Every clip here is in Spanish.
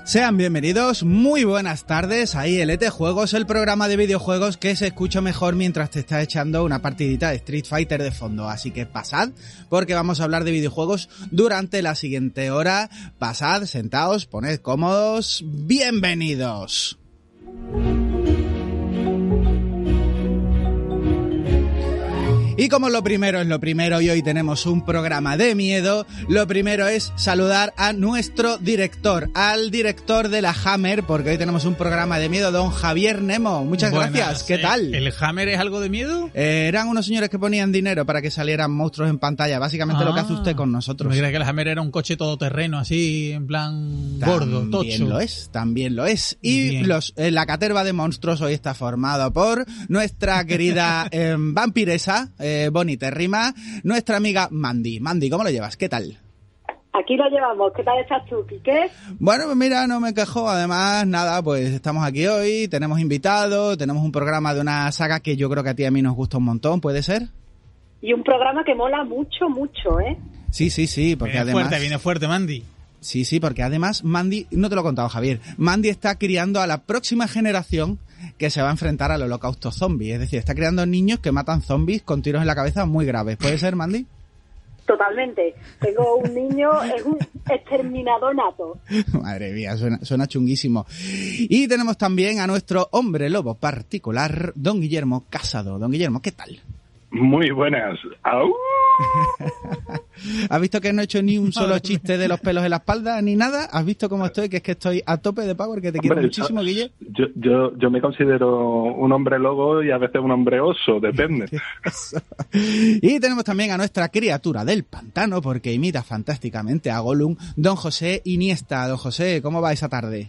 Sean bienvenidos, muy buenas tardes, ahí LT Juegos, el programa de videojuegos que se escucha mejor mientras te estás echando una partidita de Street Fighter de fondo, así que pasad, porque vamos a hablar de videojuegos durante la siguiente hora. Pasad, sentaos, poned cómodos, bienvenidos. Y como lo primero es lo primero y hoy tenemos un programa de miedo, lo primero es saludar a nuestro director, al director de la Hammer, porque hoy tenemos un programa de miedo, don Javier Nemo. Muchas gracias, ¿qué tal? ¿El Hammer es algo de miedo? Eran unos señores que ponían dinero para que salieran monstruos en pantalla, básicamente lo que hace usted con nosotros. Me creía que el Hammer era un coche todoterreno, así, en plan gordo, tocho. También lo es. Y la caterva de monstruos hoy está formada por nuestra querida vampiresa, bonitérrima, nuestra amiga Mandy. Mandy, ¿cómo lo llevas? ¿Qué tal? Aquí lo llevamos. ¿Qué tal estás tú, Quique? Bueno, pues mira, no me quejo. Además, nada, pues estamos aquí hoy, tenemos invitados, tenemos un programa de una saga que yo creo que a ti y a mí nos gusta un montón, ¿puede ser? Y un programa que mola mucho, mucho, ¿eh? Sí, porque Viene fuerte, Mandy. Sí, porque además Mandy, no te lo he contado, Javier, Mandy está criando a la próxima generación que se va a enfrentar al holocausto zombie. Es decir, está creando niños que matan zombies con tiros en la cabeza muy graves. ¿Puede ser, Mandy? Totalmente. Tengo un niño, es un exterminador nato. Madre mía, suena chunguísimo. Y tenemos también a nuestro hombre lobo particular, don Guillermo Casado. Don Guillermo, ¿qué tal? Muy buenas. ¡Au! ¿Has visto que no he hecho ni un solo chiste de los pelos en la espalda ni nada? ¿Has visto cómo estoy? Que es que estoy a tope de power, que te quiero muchísimo, Guille. Yo me considero un hombre lobo y a veces un hombre oso, depende. Y tenemos también a nuestra criatura del pantano, porque imita fantásticamente a Gollum, don José Iniesta. Don José, ¿cómo va esa tarde?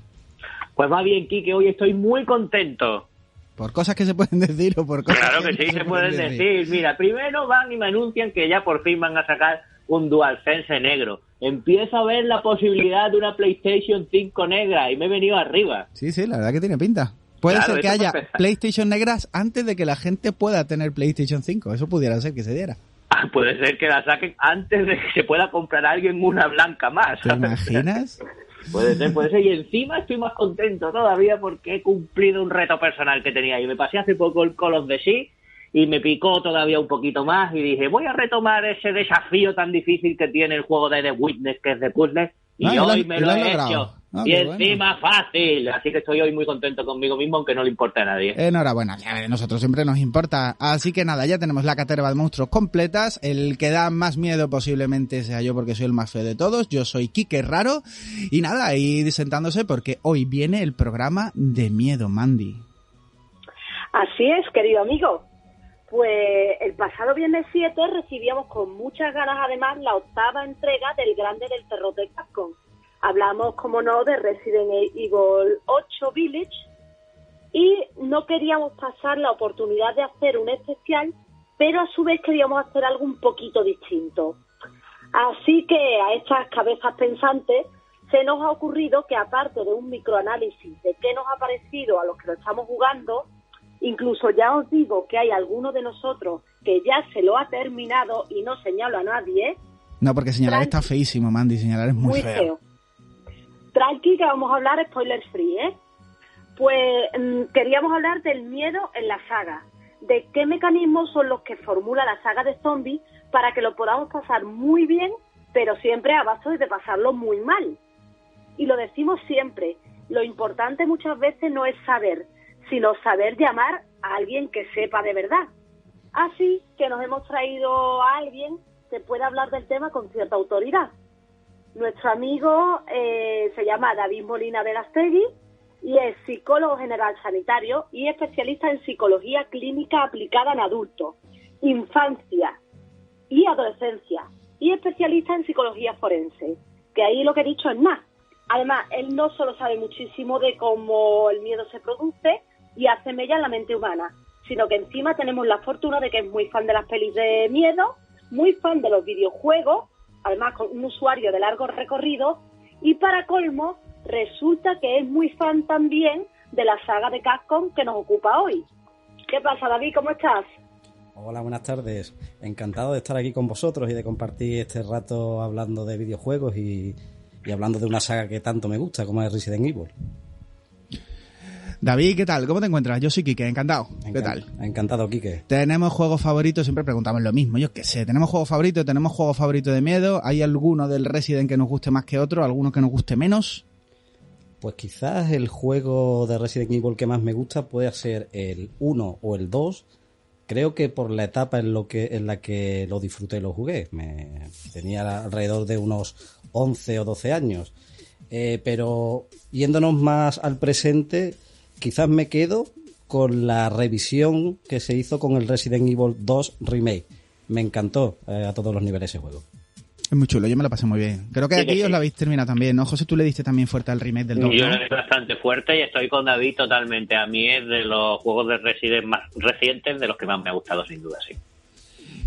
Pues va bien, Quique, hoy estoy muy contento. ¿Por cosas que se pueden decir o por cosas Claro que sí se pueden decir? Mira, primero van y me anuncian que ya por fin van a sacar un DualSense negro. Empiezo a ver la posibilidad de una PlayStation 5 negra y me he venido arriba. Sí, la verdad que tiene pinta. Puede ser que haya PlayStation negras antes de que la gente pueda tener PlayStation 5. Eso pudiera ser que se diera. Puede ser que la saquen antes de que se pueda comprar alguien una blanca más. ¿Te imaginas? Puede ser. Y encima estoy más contento todavía porque he cumplido un reto personal que tenía. Y me pasé hace poco el Call of Duty y me picó todavía un poquito más y dije, voy a retomar ese desafío tan difícil que tiene el juego de The Witness, que es de puzzles, y hoy me lo he hecho. Y encima fácil. Así que estoy hoy muy contento conmigo mismo, aunque no le importe a nadie. Enhorabuena, a nosotros siempre nos importa. Así que nada, ya tenemos la caterva de monstruos completas. El que da más miedo posiblemente sea yo, porque soy el más feo de todos. Yo soy Quique Raro. Y nada, ir sentándose porque hoy viene el programa de miedo, Mandy. Así es, querido amigo. Pues el pasado viernes 7 recibíamos con muchas ganas además la 8ª entrega del Grande del Terror de Capcom. Hablamos, como no, de Resident Evil 8 Village y no queríamos pasar la oportunidad de hacer un especial, pero a su vez queríamos hacer algo un poquito distinto. Así que a estas cabezas pensantes se nos ha ocurrido que, aparte de un microanálisis de qué nos ha parecido a los que lo estamos jugando, incluso ya os digo que hay alguno de nosotros que ya se lo ha terminado y no señalo a nadie. No, porque señalar está feísimo, Mandy, señalar es muy feo. Tranqui, que vamos a hablar spoiler free, ¿eh? Pues queríamos hablar del miedo en la saga, de qué mecanismos son los que formula la saga de zombies para que lo podamos pasar muy bien, pero siempre a base de pasarlo muy mal. Y lo decimos siempre, lo importante muchas veces no es saber, sino saber llamar a alguien que sepa de verdad. Así que nos hemos traído a alguien que pueda hablar del tema con cierta autoridad. Nuestro amigo se llama David Molina Verastegui y es psicólogo general sanitario y especialista en psicología clínica aplicada en adultos, infancia y adolescencia, y especialista en psicología forense, que ahí lo que he dicho es más. Además, él no solo sabe muchísimo de cómo el miedo se produce y hace mella en la mente humana, sino que encima tenemos la fortuna de que es muy fan de las pelis de miedo, muy fan de los videojuegos, además con un usuario de largo recorrido, y para colmo, resulta que es muy fan también de la saga de Capcom que nos ocupa hoy. ¿Qué pasa, David? ¿Cómo estás? Hola, buenas tardes. Encantado de estar aquí con vosotros y de compartir este rato hablando de videojuegos y y hablando de una saga que tanto me gusta como es Resident Evil. David, ¿qué tal? ¿Cómo te encuentras? Yo soy Quique, encantado. ¿Qué tal? Encantado, Quique. ¿Tenemos juegos favoritos? Siempre preguntamos lo mismo. Yo qué sé, ¿tenemos juegos favoritos? ¿Tenemos juegos favoritos de miedo? ¿Hay alguno del Resident que nos guste más que otro? ¿Alguno que nos guste menos? Pues quizás el juego de Resident Evil que más me gusta puede ser el 1 o el 2. Creo que por la etapa en la que lo disfruté y lo jugué. Tenía alrededor de unos 11 o 12 años. Pero yéndonos más al presente, quizás me quedo con la revisión que se hizo con el Resident Evil 2 Remake. Me encantó a todos los niveles ese juego. Es muy chulo, yo me lo pasé muy bien. Creo que aquí os lo habéis terminado también, ¿no? José, tú le diste también fuerte al remake del 2, Yo ¿no? le di bastante fuerte y estoy con David totalmente. A mí es de los juegos de Resident más recientes de los que más me ha gustado, sin duda, sí.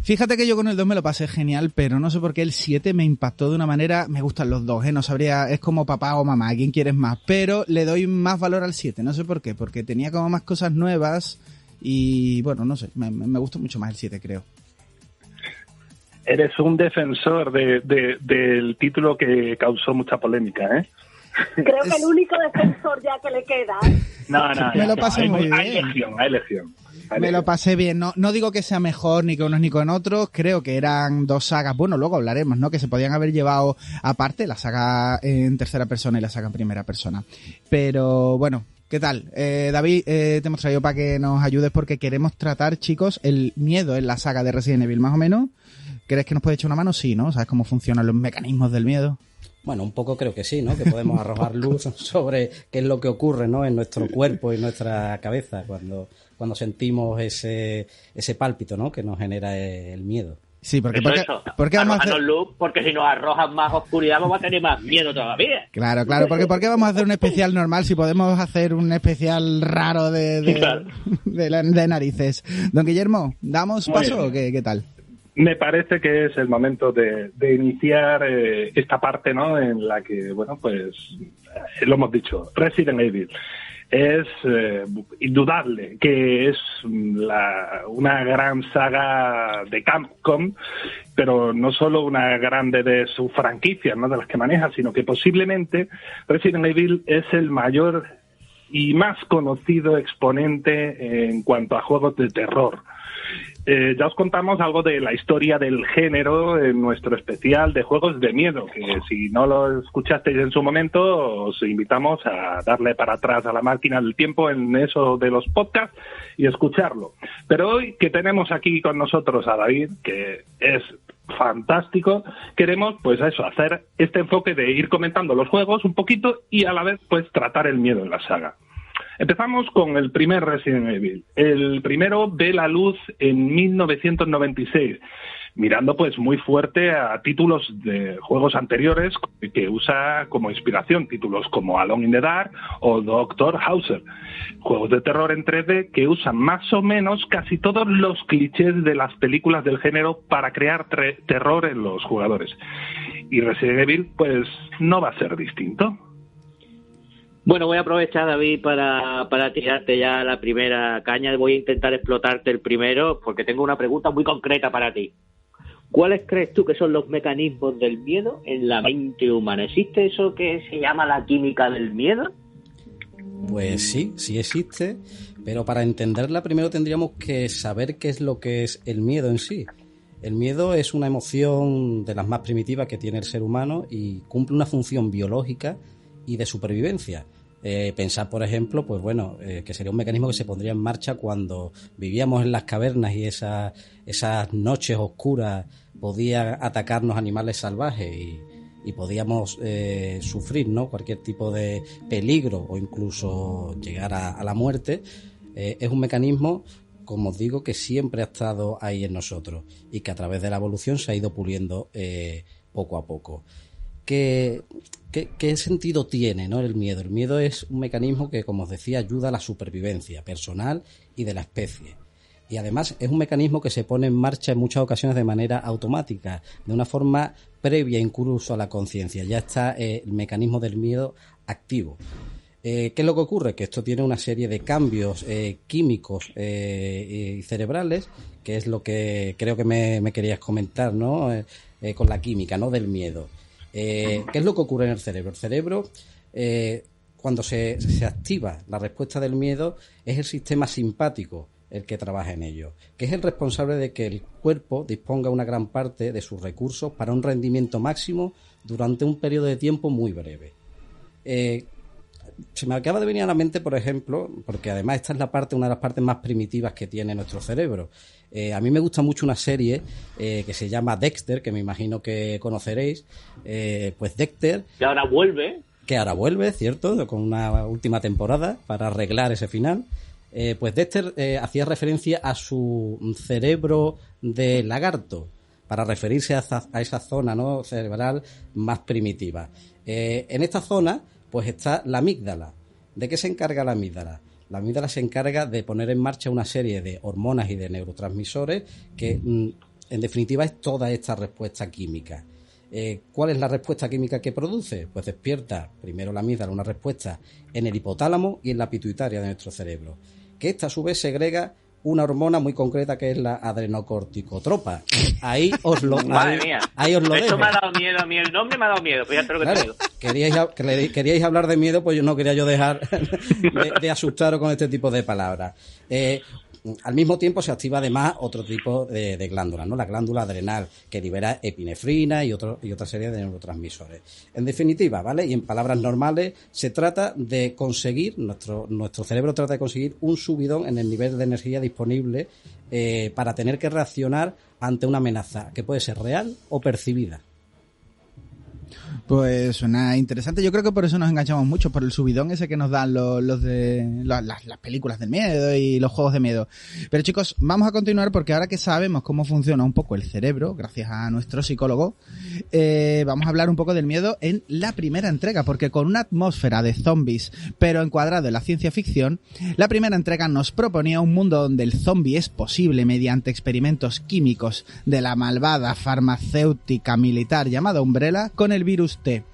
Fíjate que yo con el 2 me lo pasé genial, pero no sé por qué el 7 me impactó de una manera... Me gustan los dos, no sabría... Es como papá o mamá, ¿quién quieres más? Pero le doy más valor al 7, no sé por qué, porque tenía como más cosas nuevas y, bueno, no sé, me gustó mucho más el 7, creo. Eres un defensor del título que causó mucha polémica, ¿eh? Creo que el único defensor ya que le queda. No, Me lo pasé muy bien. Hay elección. Me lo pasé bien, no digo que sea mejor ni con unos ni con otros, creo que eran dos sagas, bueno, luego hablaremos, ¿no? Que se podían haber llevado aparte, la saga en tercera persona y la saga en primera persona. Pero bueno, ¿qué tal? David, te hemos traído para que nos ayudes porque queremos tratar, chicos, el miedo en la saga de Resident Evil, más o menos. ¿Crees que nos puede echar una mano? Sí, ¿no? ¿Sabes cómo funcionan los mecanismos del miedo? Bueno, un poco creo que sí, ¿no? Que podemos arrojar luz sobre qué es lo que ocurre, ¿no? En nuestro cuerpo y nuestra cabeza cuando sentimos ese pálpito, ¿no? Que nos genera el miedo. Sí, porque porque vamos a hacer... luz, porque si nos arrojan más oscuridad vamos a tener más miedo todavía. Claro, porque ¿por qué vamos a hacer un especial normal si podemos hacer un especial raro de narices? Don Guillermo, ¿damos paso o qué tal? Me parece que es el momento de iniciar esta parte, ¿no? En la que, bueno, pues lo hemos dicho, Resident Evil es indudable que es una gran saga de Capcom, pero no solo una grande de sus franquicias, ¿no? De las que maneja, sino que posiblemente Resident Evil es el mayor y más conocido exponente en cuanto a juegos de terror. Ya os contamos algo de la historia del género en nuestro especial de juegos de miedo, que si no lo escuchasteis en su momento, os invitamos a darle para atrás a la máquina del tiempo en eso de los podcasts y escucharlo. Pero hoy que tenemos aquí con nosotros a David, que es fantástico, queremos pues eso, hacer este enfoque de ir comentando los juegos un poquito y a la vez pues tratar el miedo en la saga. Empezamos con el primer Resident Evil. El primero ve la luz en 1996, mirando pues muy fuerte a títulos de juegos anteriores que usa como inspiración títulos como Alone in the Dark o Dr. Hauser, juegos de terror en 3D que usan más o menos casi todos los clichés de las películas del género para crear terror en los jugadores. Y Resident Evil pues no va a ser distinto. Bueno, voy a aprovechar, David, para tirarte ya la primera caña. Voy a intentar explotarte el primero porque tengo una pregunta muy concreta para ti. ¿Cuáles crees tú que son los mecanismos del miedo en la mente humana? ¿Existe eso que se llama la química del miedo? Pues sí existe, pero para entenderla primero tendríamos que saber qué es lo que es el miedo en sí. El miedo es una emoción de las más primitivas que tiene el ser humano y cumple una función biológica y de supervivencia. Pensar, por ejemplo, pues bueno, que sería un mecanismo que se pondría en marcha cuando vivíamos en las cavernas y esas noches oscuras podían atacarnos animales salvajes y podíamos sufrir, ¿no? Cualquier tipo de peligro o incluso llegar a la muerte. Es un mecanismo, como os digo, que siempre ha estado ahí en nosotros y que a través de la evolución se ha ido puliendo poco a poco. ¿Qué sentido tiene, ¿no? El miedo? El miedo es un mecanismo que, como os decía, ayuda a la supervivencia personal y de la especie. Y además es un mecanismo que se pone en marcha en muchas ocasiones de manera automática, de una forma previa incluso a la conciencia. Ya está el mecanismo del miedo activo. ¿Qué es lo que ocurre? Que esto tiene una serie de cambios químicos y cerebrales, que es lo que creo que me querías comentar, ¿no? Con la química, ¿no? Del miedo. ¿Qué es lo que ocurre en el cerebro? El cerebro, cuando se activa la respuesta del miedo, es el sistema simpático el que trabaja en ello, que es el responsable de que el cuerpo disponga una gran parte de sus recursos para un rendimiento máximo durante un periodo de tiempo muy breve. Se me acaba de venir a la mente, por ejemplo, porque además esta es una de las partes más primitivas que tiene nuestro cerebro. A mí me gusta mucho una serie que se llama Dexter, que me imagino que conoceréis. Pues Dexter... Que ahora vuelve, ¿cierto? Con una última temporada para arreglar ese final. Pues Dexter hacía referencia a su cerebro de lagarto, para referirse a esa zona, ¿no?, cerebral más primitiva. En esta zona pues está la amígdala. ¿De qué se encarga la amígdala? La amígdala se encarga de poner en marcha una serie de hormonas y de neurotransmisores que, en definitiva, es toda esta respuesta química. ¿Cuál es la respuesta química que produce? Pues despierta primero la amígdala una respuesta en el hipotálamo y en la pituitaria de nuestro cerebro, que esta a su vez segrega una hormona muy concreta que es la adrenocorticotropa. Ahí os lo dejo. Esto me ha dado miedo a mí, el nombre me ha dado miedo, fíjate lo que te digo. Queríais hablar de miedo, pues yo no quería dejar de asustaros con este tipo de palabras. Al mismo tiempo se activa además otro tipo de glándulas, ¿no? La glándula adrenal, que libera epinefrina y otra serie de neurotransmisores. En definitiva, ¿vale? Y en palabras normales, se trata de conseguir, nuestro cerebro trata de conseguir un subidón en el nivel de energía disponible para tener que reaccionar ante una amenaza que puede ser real o percibida. Pues suena interesante. Yo creo que por eso nos enganchamos mucho, por el subidón ese que nos dan las películas del miedo y los juegos de miedo. Pero chicos, vamos a continuar porque ahora que sabemos cómo funciona un poco el cerebro, gracias a nuestro psicólogo, vamos a hablar un poco del miedo en la primera entrega, porque con una atmósfera de zombies, pero encuadrado en la ciencia ficción, la primera entrega nos proponía un mundo donde el zombie es posible mediante experimentos químicos de la malvada farmacéutica militar llamada Umbrella con el virus T.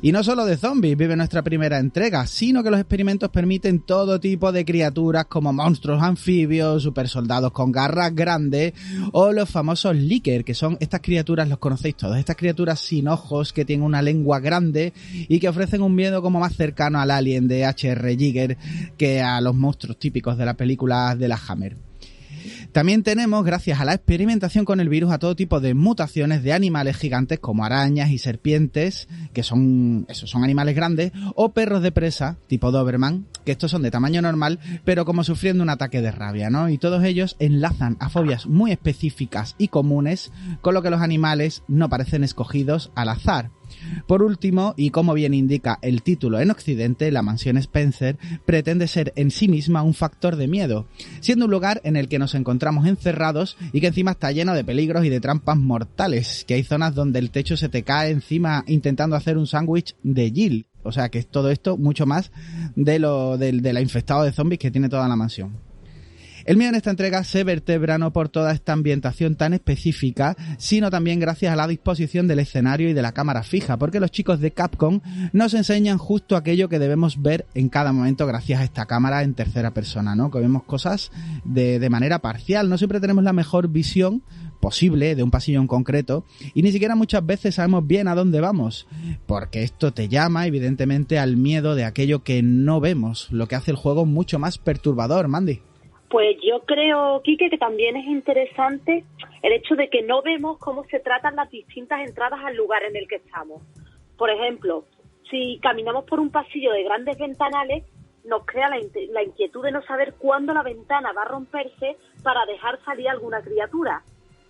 Y no solo de zombies vive nuestra primera entrega, sino que los experimentos permiten todo tipo de criaturas como monstruos anfibios, supersoldados con garras grandes o los famosos Licker, que son estas criaturas, los conocéis todos, estas criaturas sin ojos que tienen una lengua grande y que ofrecen un miedo como más cercano al Alien de H.R. Giger que a los monstruos típicos de las películas de la Hammer. También tenemos, gracias a la experimentación con el virus, a todo tipo de mutaciones de animales gigantes como arañas y serpientes, que son animales grandes, o perros de presa, tipo Doberman, que estos son de tamaño normal, pero como sufriendo un ataque de rabia, ¿no? Y todos ellos enlazan a fobias muy específicas y comunes, con lo que los animales no parecen escogidos al azar. Por último, y como bien indica el título en Occidente, la mansión Spencer pretende ser en sí misma un factor de miedo, siendo un lugar en el que nos encontramos encerrados y que encima está lleno de peligros y de trampas mortales, que hay zonas donde el techo se te cae encima intentando hacer un sándwich de Jill. O sea que es todo esto mucho más de la infestado de zombies que tiene toda la mansión. El miedo en esta entrega se vertebra no por toda esta ambientación tan específica, sino también gracias a la disposición del escenario y de la cámara fija, porque los chicos de Capcom nos enseñan justo aquello que debemos ver en cada momento gracias a esta cámara en tercera persona, ¿no? Que vemos cosas de manera parcial, no siempre tenemos la mejor visión posible de un pasillo en concreto y ni siquiera muchas veces sabemos bien a dónde vamos, porque esto te llama evidentemente al miedo de aquello que no vemos, lo que hace el juego mucho más perturbador. Mandy. Pues yo creo, Quique, que también es interesante el hecho de que no vemos cómo se tratan las distintas entradas al lugar en el que estamos. Por ejemplo, si caminamos por un pasillo de grandes ventanales, nos crea la inquietud de no saber cuándo la ventana va a romperse para dejar salir alguna criatura.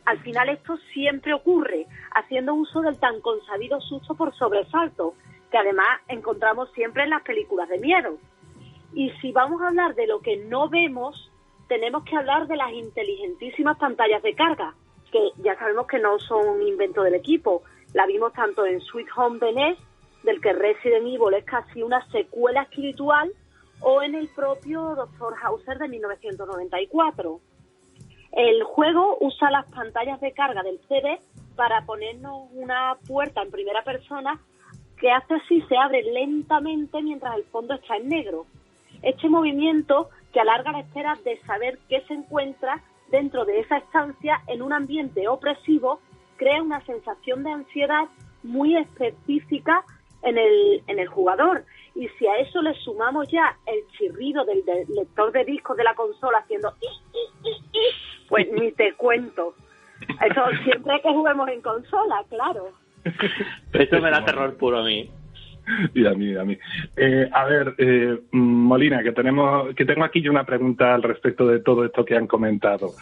Al final esto siempre ocurre, haciendo uso del tan consabido susto por sobresalto, que además encontramos siempre en las películas de miedo. Y si vamos a hablar de lo que no vemos, tenemos que hablar de las inteligentísimas pantallas de carga, que ya sabemos que no son un invento del equipo. La vimos tanto en Sweet Home de NES, del que Resident Evil es casi una secuela espiritual, o en el propio Dr. Hauser de 1994. El juego usa las pantallas de carga del CD para ponernos una puerta en primera persona que hace así, se abre lentamente mientras el fondo está en negro. Este movimiento que alarga la espera de saber qué se encuentra dentro de esa estancia en un ambiente opresivo crea una sensación de ansiedad muy específica en el jugador. Y si a eso le sumamos ya el chirrido del lector de discos de la consola haciendo pues ni te cuento. Eso siempre que juguemos en consola, claro. Esto me da terror puro a mí. Y a mí. A ver, Molina, que tengo aquí yo una pregunta al respecto de todo esto que han comentado.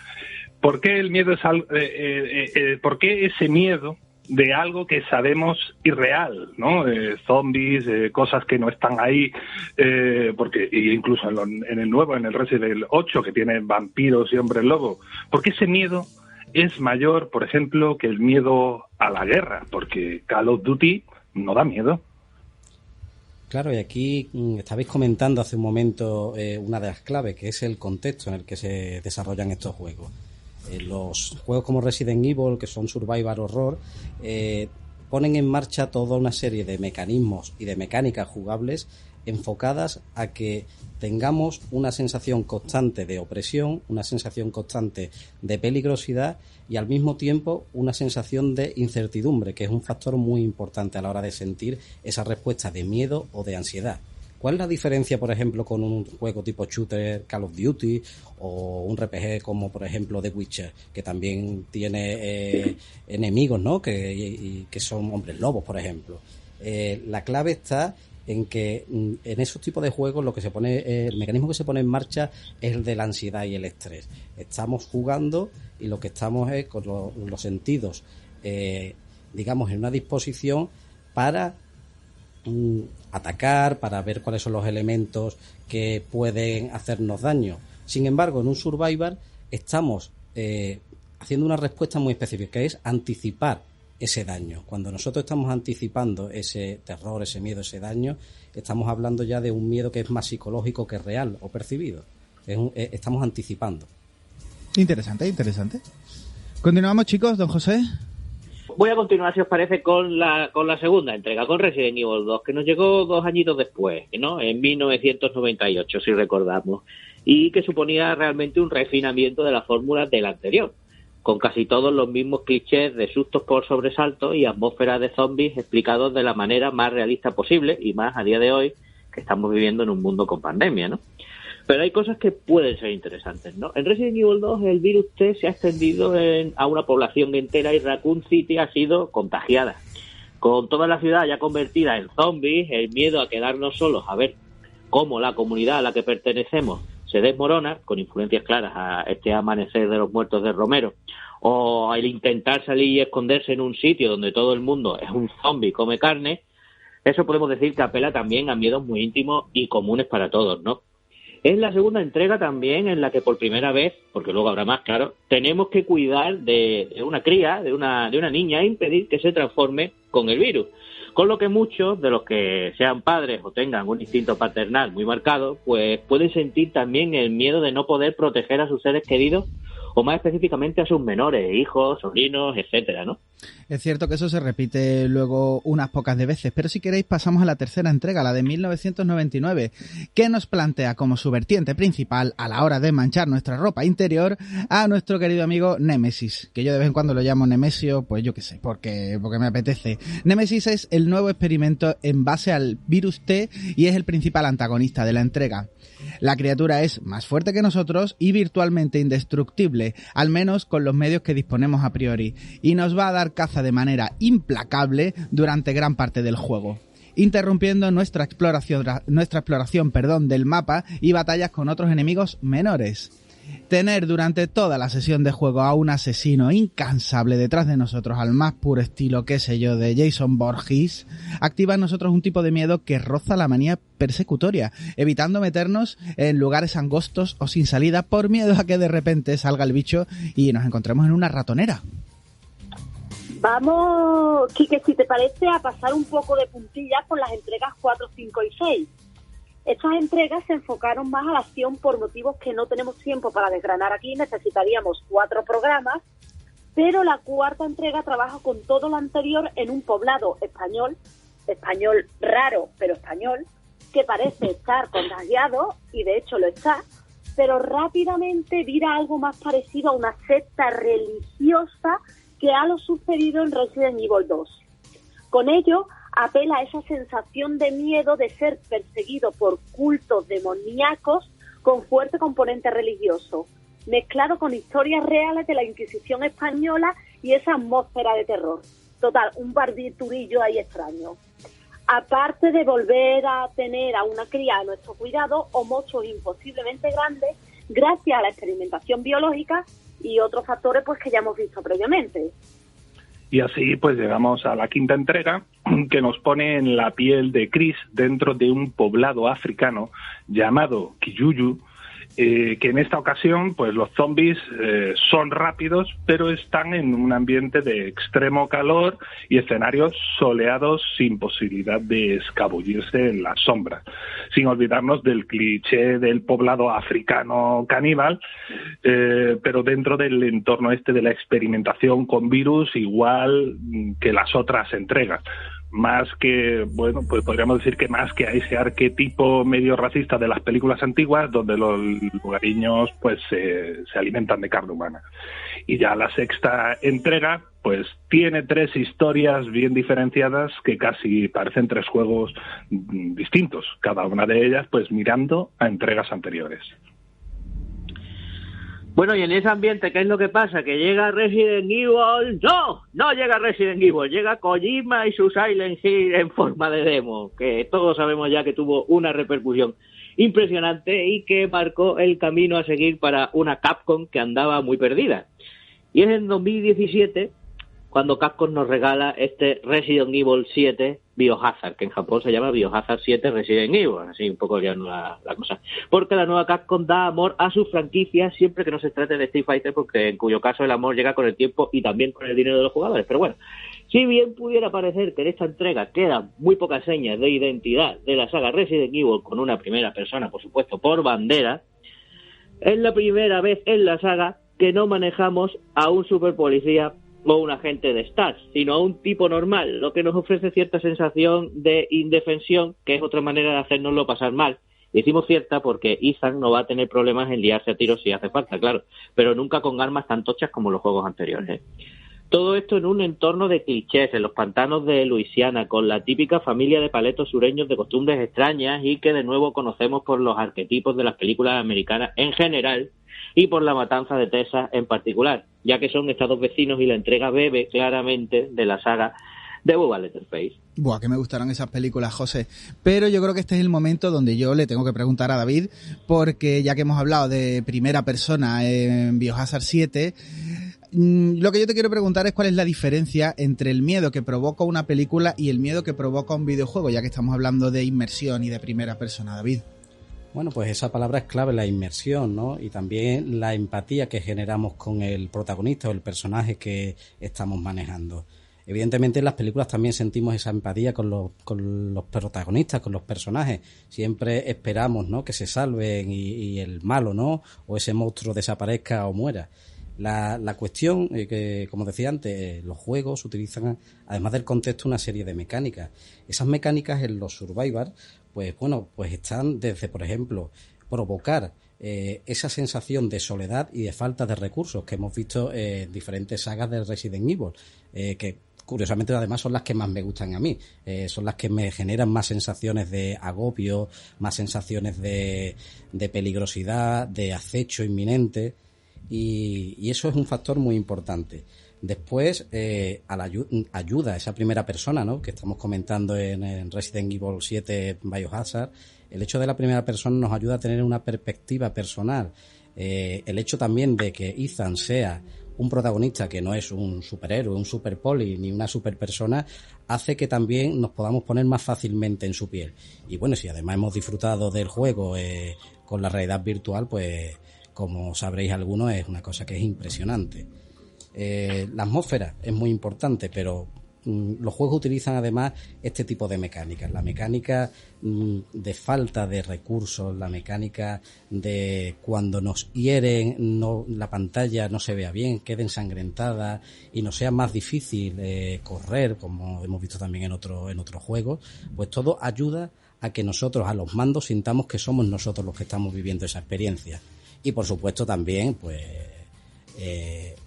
¿Por qué el miedo es por qué ese miedo de algo que sabemos irreal, ¿no? Zombies, cosas que no están ahí, porque incluso en el nuevo, en el Resident Evil 8, que tiene vampiros y hombres lobo, ¿por qué ese miedo es mayor, por ejemplo, que el miedo a la guerra? Porque Call of Duty no da miedo. Claro, y aquí estabais comentando hace un momento una de las claves, que es el contexto en el que se desarrollan estos juegos. Los juegos como Resident Evil, que son Survival Horror, ponen en marcha toda una serie de mecanismos y de mecánicas jugables enfocadas a que tengamos una sensación constante de opresión, una sensación constante de peligrosidad y al mismo tiempo una sensación de incertidumbre, que es un factor muy importante a la hora de sentir esa respuesta de miedo o de ansiedad. ¿Cuál es la diferencia, por ejemplo, con un juego tipo shooter, Call of Duty, o un RPG como, por ejemplo, The Witcher, que también tiene enemigos, ¿no? que son hombres lobos, por ejemplo? La clave está en que en esos tipos de juegos lo que se pone, el mecanismo que se pone en marcha es el de la ansiedad y el estrés. Estamos jugando y lo que estamos es con los sentidos, digamos, en una disposición para atacar, para ver cuáles son los elementos que pueden hacernos daño. Sin embargo, en un survival estamos haciendo una respuesta muy específica, que es anticipar ese daño. Cuando nosotros estamos anticipando ese terror, ese miedo, ese daño, estamos hablando ya de un miedo que es más psicológico que real o percibido. Estamos anticipando. Interesante. Continuamos, chicos, don José. Voy a continuar, si os parece, con la segunda entrega, con Resident Evil 2, que nos llegó 2 añitos después, ¿no? En 1998, si recordamos, y que suponía realmente un refinamiento de la fórmula del anterior, con casi todos los mismos clichés de sustos por sobresalto y atmósfera de zombies explicados de la manera más realista posible, y más a día de hoy, que estamos viviendo en un mundo con pandemia, ¿no? Pero hay cosas que pueden ser interesantes, ¿no? En Resident Evil 2 el virus T se ha extendido a una población entera y Raccoon City ha sido contagiada. Con toda la ciudad ya convertida en zombies, el miedo a quedarnos solos a ver cómo la comunidad a la que pertenecemos se desmorona, con influencias claras a este Amanecer de los Muertos de Romero, o el intentar salir y esconderse en un sitio donde todo el mundo es un zombie y come carne, eso podemos decir que apela también a miedos muy íntimos y comunes para todos, ¿no? Es la segunda entrega también en la que por primera vez, porque luego habrá más, claro, tenemos que cuidar de una cría, de una niña, e impedir que se transforme con el virus. Con lo que muchos de los que sean padres o tengan un instinto paternal muy marcado, pues pueden sentir también el miedo de no poder proteger a sus seres queridos, o más específicamente a sus menores, hijos, sobrinos, etcétera, ¿no? Es cierto que eso se repite luego unas pocas de veces, pero si queréis pasamos a la tercera entrega, la de 1999, que nos plantea como su vertiente principal a la hora de manchar nuestra ropa interior a nuestro querido amigo Némesis, que yo de vez en cuando lo llamo Nemesio, pues yo qué sé, porque me apetece. Némesis es el nuevo experimento en base al virus T y es el principal antagonista de la entrega. La criatura es más fuerte que nosotros y virtualmente indestructible, al menos con los medios que disponemos a priori, y nos va a dar caza de manera implacable durante gran parte del juego, interrumpiendo nuestra exploración del mapa y batallas con otros enemigos menores. Tener durante toda la sesión de juego a un asesino incansable detrás de nosotros al más puro estilo, qué sé yo, de Jason Voorhees, activa en nosotros un tipo de miedo que roza la manía persecutoria, evitando meternos en lugares angostos o sin salida por miedo a que de repente salga el bicho y nos encontremos en una ratonera. Vamos, Quique, si te parece, a pasar un poco de puntillas por las entregas 4, 5 y 6. Estas entregas se enfocaron más a la acción por motivos que no tenemos tiempo para desgranar aquí, necesitaríamos 4 programas, pero la cuarta entrega trabaja con todo lo anterior en un poblado español raro, pero español, que parece estar contagiado, y de hecho lo está, pero rápidamente vira algo más parecido a una secta religiosa que a lo sucedido en Resident Evil 2. Con ello apela a esa sensación de miedo de ser perseguido por cultos demoníacos con fuerte componente religioso, mezclado con historias reales de la Inquisición española y esa atmósfera de terror. Total, un barbiturillo ahí extraño. Aparte de volver a tener a una cría a nuestro cuidado o monstruos imposiblemente grandes gracias a la experimentación biológica y otros factores pues que ya hemos visto previamente. Y así pues llegamos a la quinta entrega, que nos pone en la piel de Chris dentro de un poblado africano llamado Kiyuyu, que en esta ocasión pues los zombies son rápidos, pero están en un ambiente de extremo calor y escenarios soleados sin posibilidad de escabullirse en las sombras, sin olvidarnos del cliché del poblado africano caníbal, pero dentro del entorno de la experimentación con virus, igual que las otras entregas. Más que, bueno, pues podríamos decir que más que a ese arquetipo medio racista de las películas antiguas, donde los lugareños pues se alimentan de carne humana. Y ya la sexta entrega pues tiene 3 historias bien diferenciadas que casi parecen 3 juegos distintos, cada una de ellas pues mirando a entregas anteriores. Bueno, y en ese ambiente, ¿qué es lo que pasa? Que llega Resident Evil. No llega Resident Evil, llega Kojima y su Silent Hill en forma de demo, que todos sabemos ya que tuvo una repercusión impresionante y que marcó el camino a seguir para una Capcom que andaba muy perdida. Y es en 2017 cuando Capcom nos regala este Resident Evil 7 Biohazard, que en Japón se llama Biohazard 7 Resident Evil, así un poco ya no la cosa. Porque la nueva Capcom da amor a sus franquicias siempre que no se trate de Street Fighter, porque en cuyo caso el amor llega con el tiempo y también con el dinero de los jugadores. Pero bueno, si bien pudiera parecer que en esta entrega quedan muy pocas señas de identidad de la saga Resident Evil, con una primera persona, por supuesto, por bandera, es la primera vez en la saga que no manejamos a un superpolicía o un agente de Stats, sino a un tipo normal, lo que nos ofrece cierta sensación de indefensión, que es otra manera de hacernoslo pasar mal. Y decimos cierta porque Ethan no va a tener problemas en liarse a tiros si hace falta, claro, pero nunca con armas tan tochas como los juegos anteriores. Todo esto en un entorno de clichés, en los pantanos de Luisiana, con la típica familia de paletos sureños de costumbres extrañas y que de nuevo conocemos por los arquetipos de las películas americanas en general y por la matanza de Texas en particular, ya que son estados vecinos y la entrega bebe claramente de la saga de Bubba Letterface. Buah, que me gustaron esas películas, José. Pero yo creo que este es el momento donde yo le tengo que preguntar a David, porque ya que hemos hablado de primera persona en Biohazard 7, lo que yo te quiero preguntar es cuál es la diferencia entre el miedo que provoca una película y el miedo que provoca un videojuego, ya que estamos hablando de inmersión y de primera persona, David. Bueno, pues esa palabra es clave, la inmersión, ¿no? Y también la empatía que generamos con el protagonista o el personaje que estamos manejando. Evidentemente en las películas también sentimos esa empatía con los protagonistas, con los personajes. Siempre esperamos, ¿no?, que se salven y el malo, ¿no?, o ese monstruo desaparezca o muera. La cuestión, que como decía antes, los juegos utilizan, además del contexto, una serie de mecánicas. Esas mecánicas en los survival, pues bueno, pues están desde, por ejemplo, provocar esa sensación de soledad y de falta de recursos que hemos visto en diferentes sagas de Resident Evil, que curiosamente además son las que más me gustan a mí, son las que me generan más sensaciones de agobio, más sensaciones de peligrosidad, de acecho inminente, y eso es un factor muy importante. Después, a la ayuda a esa primera persona, ¿no?, que estamos comentando en Resident Evil 7 Biohazard, el hecho de la primera persona nos ayuda a tener una perspectiva personal. El hecho también de que Ethan sea un protagonista que no es un superhéroe, un superpoli ni una superpersona, hace que también nos podamos poner más fácilmente en su piel. Y bueno, si además hemos disfrutado del juego con la realidad virtual, pues como sabréis algunos, es una cosa que es impresionante. La atmósfera es muy importante, pero los juegos utilizan además este tipo de mecánicas, la mecánica de falta de recursos, la mecánica de cuando nos hieren, la pantalla no se vea bien, quede ensangrentada y nos sea más difícil correr, como hemos visto también en otros juegos. Pues todo ayuda a que nosotros a los mandos sintamos que somos nosotros los que estamos viviendo esa experiencia. Y por supuesto también pues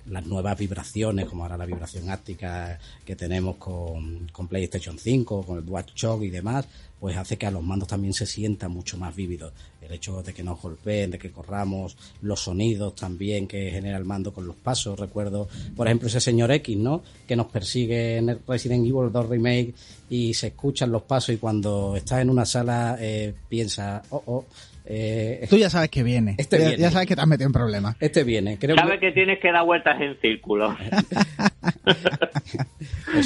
las nuevas vibraciones, como ahora la vibración áptica que tenemos con PlayStation 5, con el DualShock y demás, pues hace que a los mandos también se sientan mucho más vívidos. El hecho de que nos golpeen, de que corramos, los sonidos también que genera el mando con los pasos. Recuerdo, por ejemplo, ese señor X, ¿no?, que nos persigue en el Resident Evil 2 Remake y se escuchan los pasos, y cuando estás en una sala piensas, tú ya sabes que viene. Viene. Ya sabes que te has metido en problemas. Viene. Sabes que tienes que dar vueltas en círculo.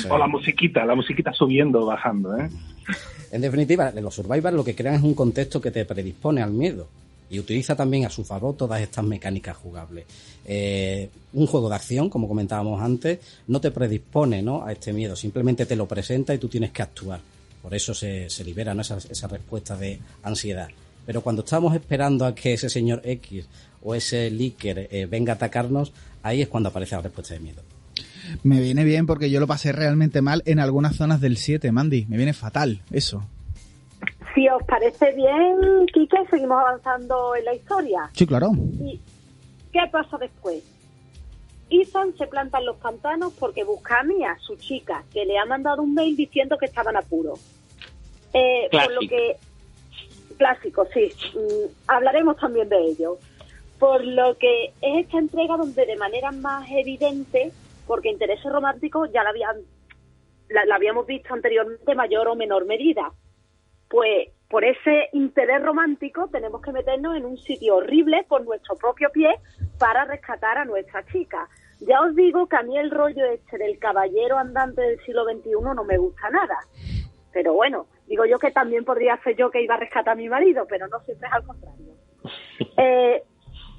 O la musiquita subiendo, bajando, ¿eh? En definitiva, los survivors lo que crean es un contexto que te predispone al miedo y utiliza también a su favor todas estas mecánicas jugables. Un juego de acción, como comentábamos antes, no te predispone, ¿no?, a este miedo, simplemente te lo presenta y tú tienes que actuar. Por eso se libera, ¿no?, esa respuesta de ansiedad. Pero cuando estamos esperando a que ese señor X o ese Licker venga a atacarnos, ahí es cuando aparece la respuesta de miedo. Me viene bien porque yo lo pasé realmente mal en algunas zonas del 7, Mandy. Me viene fatal eso. Si os parece bien, Quique, seguimos avanzando en la historia. Sí, claro. ¿Y qué pasa después? Ethan se planta en los pantanos porque busca a Mia, su chica, que le ha mandado un mail diciendo que estaban a apuro. Por lo que... Clásico, sí. Hablaremos también de ello. Por lo que es esta entrega donde de manera más evidente, porque intereses románticos ya la habíamos visto anteriormente, mayor o menor medida. Pues por ese interés romántico tenemos que meternos en un sitio horrible por nuestro propio pie para rescatar a nuestra chica. Ya os digo que a mí el rollo del caballero andante del siglo XXI no me gusta nada. Pero bueno, digo yo que también podría ser yo que iba a rescatar a mi marido, pero no siempre es al contrario.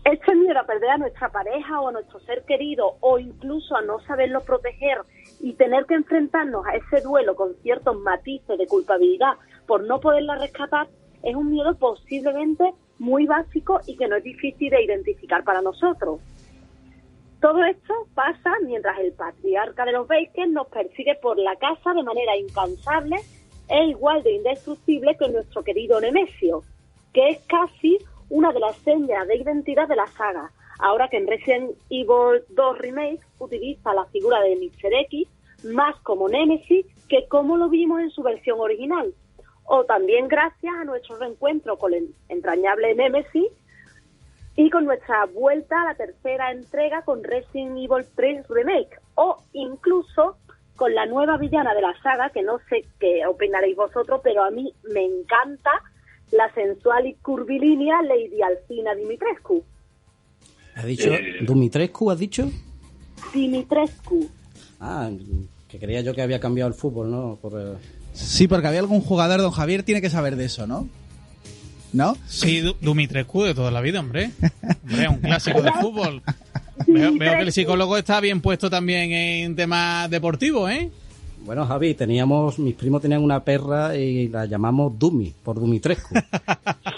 Este miedo a perder a nuestra pareja o a nuestro ser querido, o incluso a no saberlo proteger y tener que enfrentarnos a ese duelo con ciertos matices de culpabilidad por no poderla rescatar, es un miedo posiblemente muy básico y que no es difícil de identificar para nosotros. Todo esto pasa mientras el patriarca de los Baker nos persigue por la casa de manera incansable e igual de indestructible que nuestro querido Nemesio, que es casi una de las señas de identidad de la saga, ahora que en Resident Evil 2 Remake utiliza la figura de Mr. X más como Nemesis que como lo vimos en su versión original, o también gracias a nuestro reencuentro con el entrañable Nemesis y con nuestra vuelta a la tercera entrega con Resident Evil 3 Remake, o incluso con la nueva villana de la saga, que no sé qué opinaréis vosotros, pero a mí me encanta, la sensual y curvilínea Lady Alcina Dimitrescu. ¿Has dicho Dumitrescu, has dicho? Dimitrescu. Ah, que creía yo que había cambiado el fútbol, ¿no? Sí, porque había algún jugador, don Javier tiene que saber de eso, ¿no? ¿No? Sí, Dumitrescu de toda la vida, hombre. Hombre, un clásico de fútbol. Veo que el psicólogo está bien puesto también en temas deportivos, ¿eh? Bueno, Javi, mis primos tenían una perra y la llamamos Dumi, por Dumitrescu.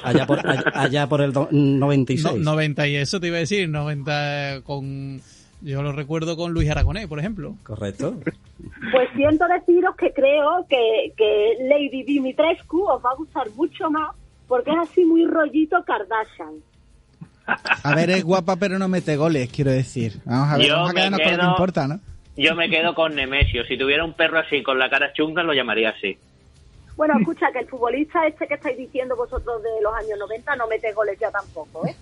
allá por el 96. 90 y eso te iba a decir, 90 con... Yo lo recuerdo con Luis Aragonés, por ejemplo. Correcto. Pues siento deciros que creo que Lady Dimitrescu os va a gustar mucho más porque es así muy rollito Kardashian. A ver, es guapa pero no mete goles, quiero decir. Vamos a ver, vamos a quedarnos con lo que importa, ¿no? Yo me quedo con Nemesio. Si tuviera un perro así, con la cara chunga, lo llamaría así. Bueno, escucha, que el futbolista que estáis diciendo vosotros de los años 90 no mete goles ya tampoco, ¿eh?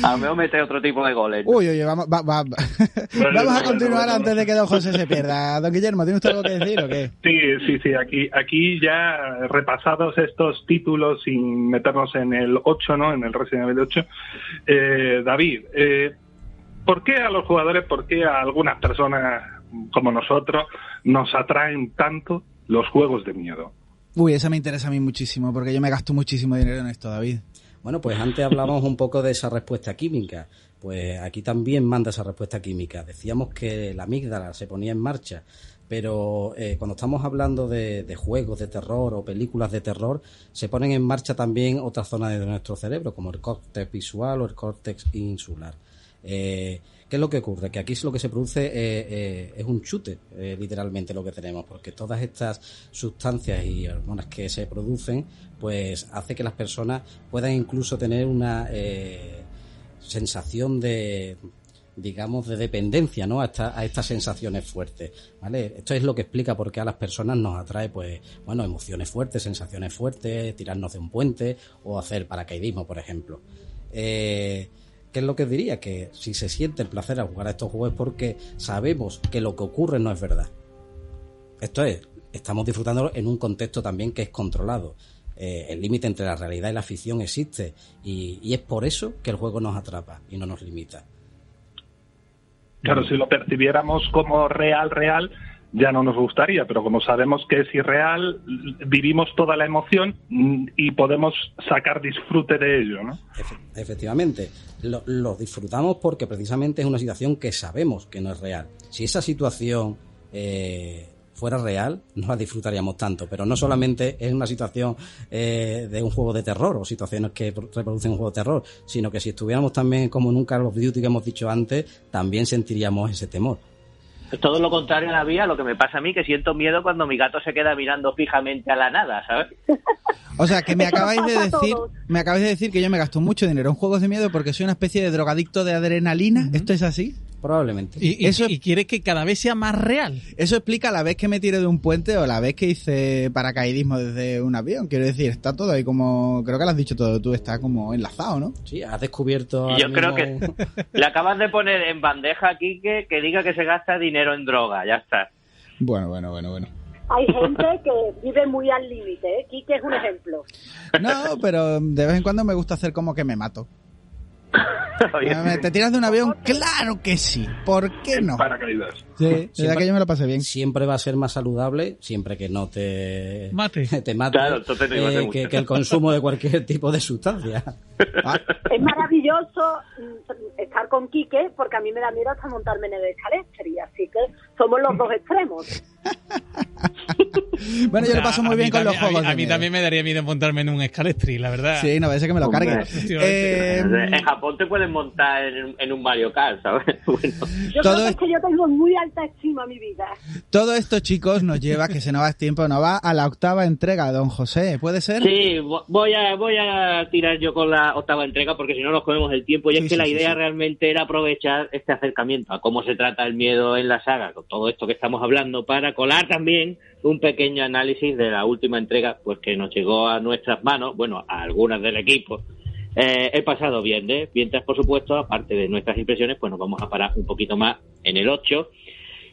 A mí me mete otro tipo de goles. Uy, vamos a continuar antes de que don José se pierda. Don Guillermo, ¿tiene usted algo que decir o qué? Sí. Aquí ya repasados estos títulos sin meternos en el 8, ¿no? En el Resident Evil 8. David, ¿por qué a los jugadores, por qué a algunas personas como nosotros nos atraen tanto los juegos de miedo? Uy, esa me interesa a mí muchísimo, porque yo me gasto muchísimo dinero en esto, David. Bueno, pues antes hablábamos un poco de esa respuesta química. Pues aquí también manda esa respuesta química. Decíamos que la amígdala se ponía en marcha, pero cuando estamos hablando de juegos de terror o películas de terror, se ponen en marcha también otras zonas de nuestro cerebro, como el córtex visual o el córtex insular. ¿Qué es lo que ocurre? Que aquí lo que se produce es un chute, literalmente lo que tenemos, porque todas estas sustancias y hormonas que se producen, pues hace que las personas puedan incluso tener una sensación de, digamos, de dependencia, ¿no? A estas sensaciones fuertes, ¿vale? Esto es lo que explica por qué a las personas nos atrae, pues, bueno, emociones fuertes, sensaciones fuertes, tirarnos de un puente o hacer paracaidismo, por ejemplo. ¿Qué es lo que diría? Que si se siente el placer al jugar a estos juegos es porque sabemos que lo que ocurre no es verdad. Esto es, estamos disfrutándolo en un contexto también que es controlado. El límite entre la realidad y la ficción existe y es por eso que el juego nos atrapa y no nos limita. Claro, si lo percibiéramos como real, ya no nos gustaría, pero como sabemos que es irreal, vivimos toda la emoción y podemos sacar disfrute de ello, ¿no? Efectivamente, lo disfrutamos porque precisamente es una situación que sabemos que no es real. Si esa situación fuera real, no la disfrutaríamos tanto, pero no solamente es una situación de un juego de terror o situaciones que reproducen un juego de terror, sino que si estuviéramos también como en un Call of Duty que hemos dicho antes, también sentiríamos ese temor. Es todo lo contrario a la vía, lo que me pasa a mí, que siento miedo cuando mi gato se queda mirando fijamente a la nada, ¿sabes? O sea, que me acabáis de decir que yo me gasto mucho dinero en juegos de miedo porque soy una especie de drogadicto de adrenalina. Uh-huh. ¿Esto es así? Probablemente. ¿Y quieres que cada vez sea más real? Eso explica la vez que me tiré de un puente o la vez que hice paracaidismo desde un avión. Quiero decir, está todo ahí como... Creo que lo has dicho todo tú, está como enlazado, ¿no? Sí, has descubierto... Yo creo que le acabas de poner en bandeja a Quique que diga que se gasta dinero en droga, ya está. Bueno. Hay gente que vive muy al límite, ¿eh? Quique es un ejemplo. No, pero de vez en cuando me gusta hacer como que me mato. ¿Te tiras de un avión? ¡Claro que sí! ¿Por qué no? Paracaídas. Sí, desde que yo me lo pasé bien. Siempre va a ser más saludable, siempre que no te mate, claro, entonces que el consumo de cualquier tipo de sustancia. Es maravilloso estar con Quique porque a mí me da miedo hasta montarme en el escalestri, así que somos los dos extremos. Bueno, yo lo paso muy bien con los juegos. A mí también me daría miedo montarme en un escalestri, la verdad. Sí, no, parece que me lo cargue. En Japón te pueden montar en un Mario Kart, ¿sabes? Bueno. Yo creo que es que yo tengo muy alta estima mi vida. Todo esto, chicos, nos lleva, que se nos va el tiempo, nos va a la 8ª entrega, don José, ¿puede ser? Sí, voy a tirar yo con la 8ª entrega porque si no nos comemos el tiempo y es que la idea realmente era aprovechar este acercamiento a cómo se trata el miedo en la saga, con todo esto que estamos hablando, para colar también un pequeño análisis de la última entrega, pues que nos llegó a nuestras manos, bueno, a algunas del equipo, el pasado viernes, mientras, por supuesto, aparte de nuestras impresiones, pues nos vamos a parar un poquito más en el 8,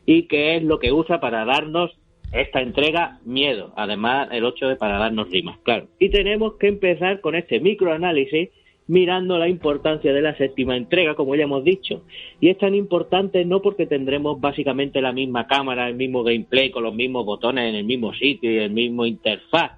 y que es lo que usa para darnos esta entrega miedo, además el 8 para darnos rimas, claro. Y tenemos que empezar con este microanálisis mirando la importancia de la 7ª entrega, como ya hemos dicho. Y es tan importante no porque tendremos básicamente la misma cámara, el mismo gameplay, con los mismos botones en el mismo sitio y el mismo interfaz.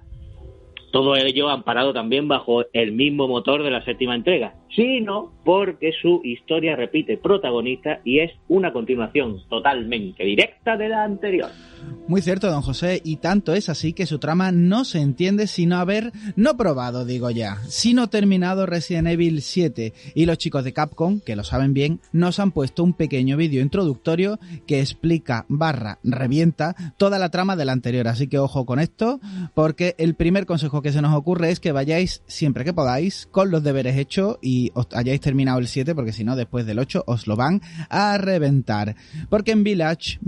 Todo ello amparado también bajo el mismo motor de la 7ª entrega, sino porque su historia repite protagonista y es una continuación totalmente directa de la anterior. Muy cierto, don José, y tanto es así que su trama no se entiende sino haber no probado, digo ya, sino terminado Resident Evil 7, y los chicos de Capcom, que lo saben bien, nos han puesto un pequeño vídeo introductorio que explica / revienta toda la trama de la anterior, así que ojo con esto, porque el primer consejo que se nos ocurre es que vayáis siempre que podáis con los deberes hechos y os hayáis terminado el 7, porque si no, después del 8 os lo van a reventar, porque en Village